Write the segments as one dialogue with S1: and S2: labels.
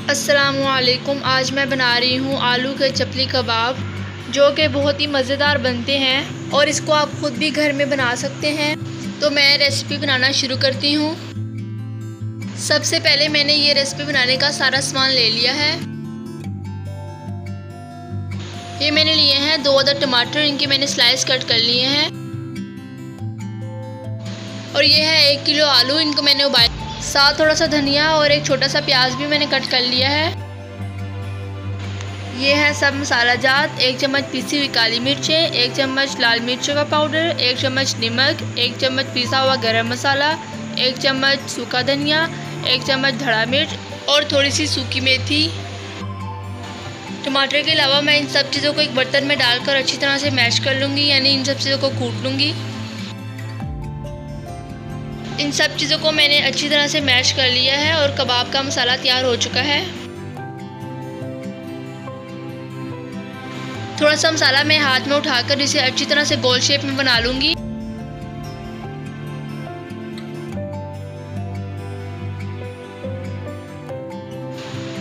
S1: अस्सलामुअलैकुम। आज मैं बना रही हूँ आलू के चपली कबाब, जो कि बहुत ही मज़ेदार बनते हैं और इसको आप ख़ुद भी घर में बना सकते हैं। तो मैं रेसिपी बनाना शुरू करती हूँ। सबसे पहले मैंने ये रेसिपी बनाने का सारा सामान ले लिया है। ये मैंने लिए हैं 2 अदद टमाटर, इनके मैंने स्लाइस कट कर लिए हैं। और ये है 1 किलो आलू, इनको मैंने उबाल, साथ थोड़ा सा धनिया और एक छोटा सा प्याज भी मैंने कट कर लिया है। ये है सब मसाला जात, 1 चम्मच पीसी हुई काली मिर्चें, 1 चम्मच लाल मिर्चों का पाउडर, 1 चम्मच नमक, 1 चम्मच पिसा हुआ गरम मसाला, 1 चम्मच सूखा धनिया, 1 चम्मच धड़ा मिर्च और थोड़ी सी सूखी मेथी। टमाटर के अलावा मैं इन सब चीज़ों को एक बर्तन में डालकर अच्छी तरह से मैश कर लूँगी, यानी इन सब चीज़ों को कूट लूँगी। इन सब चीज़ों को मैंने अच्छी तरह से मैश कर लिया है और कबाब का मसाला तैयार हो चुका है। थोड़ा सा मसाला मैं हाथ में उठाकर इसे अच्छी तरह से गोल शेप में बना लूँगी।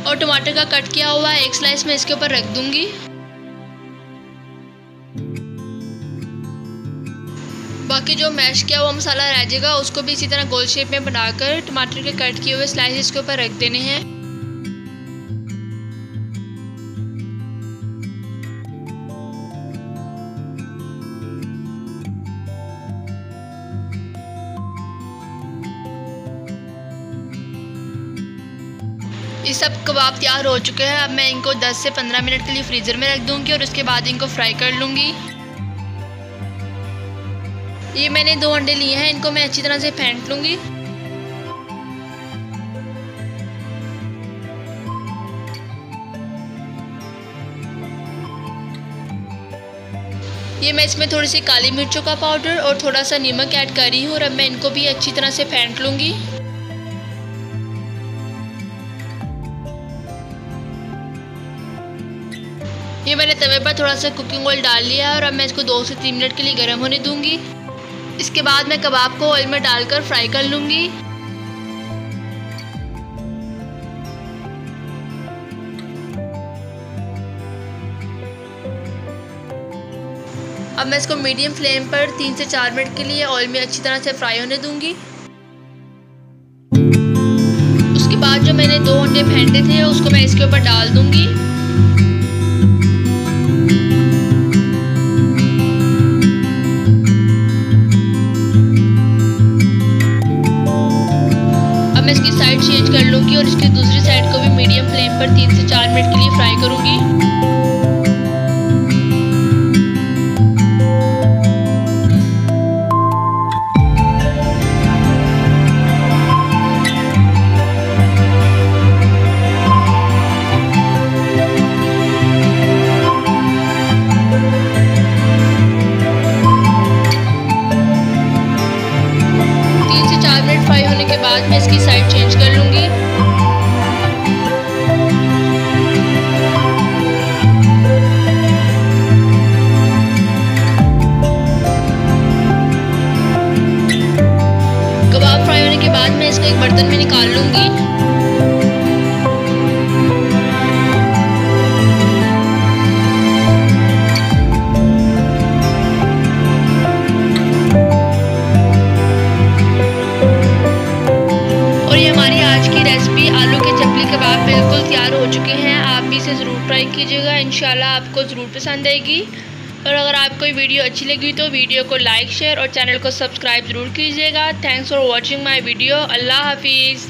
S1: और टमाटर का कट किया हुआ एक स्लाइस में इसके ऊपर रख दूँगी। बाकी जो मैश किया हुआ मसाला रह जाएगा उसको भी इसी तरह गोल शेप में बनाकर टमाटर के कट किए हुए स्लाइसेस के ऊपर रख देने हैं। ये सब कबाब तैयार हो चुके हैं। अब मैं इनको 10 से 15 मिनट के लिए फ्रीज़र में रख दूंगी और उसके बाद इनको फ्राई कर लूँगी। ये मैंने 2 अंडे लिए हैं, इनको मैं अच्छी तरह से फेंट लूँगी। ये मैं इसमें थोड़ी सी काली मिर्चों का पाउडर और थोड़ा सा नमक ऐड कर रही हूँ और अब मैं इनको भी अच्छी तरह से फेंट लूँगी। ये मैंने तवे पर थोड़ा सा कुकिंग ऑयल डाल लिया है और अब मैं इसको 2 से 3 मिनट के लिए गर्म होने दूंगी। इसके बाद मैं कबाब को ऑयल में डालकर फ्राई कर लूँगी। अब मैं इसको मीडियम फ्लेम पर 3 से 4 मिनट के लिए ऑयल में अच्छी तरह से फ्राई होने दूंगी। उसके बाद जो मैंने 2 अंडे फेंटे थे उसको मैं इसके ऊपर डाल दूंगी। मैं इसकी साइड चेंज कर लूँगी और इसकी दूसरी साइड को भी मीडियम फ्लेम पर 3 से 4 मिनट के लिए फ्राई करूँगी। फ्राई होने के बाद मैं इसकी साइड चेंज कर लूँगी। कबाब फ्राई होने के बाद मैं इसको एक बर्तन में निकाल लूँगी। रेसिपी आलू के चपली कबाब बिल्कुल तैयार हो चुके हैं। आप भी इसे ज़रूर ट्राई कीजिएगा, इंशाल्लाह आपको ज़रूर पसंद आएगी। और अगर आपको ये वीडियो अच्छी लगी तो वीडियो को लाइक, शेयर और चैनल को सब्सक्राइब ज़रूर कीजिएगा। Thanks for watching my video. अल्लाह हाफिज़।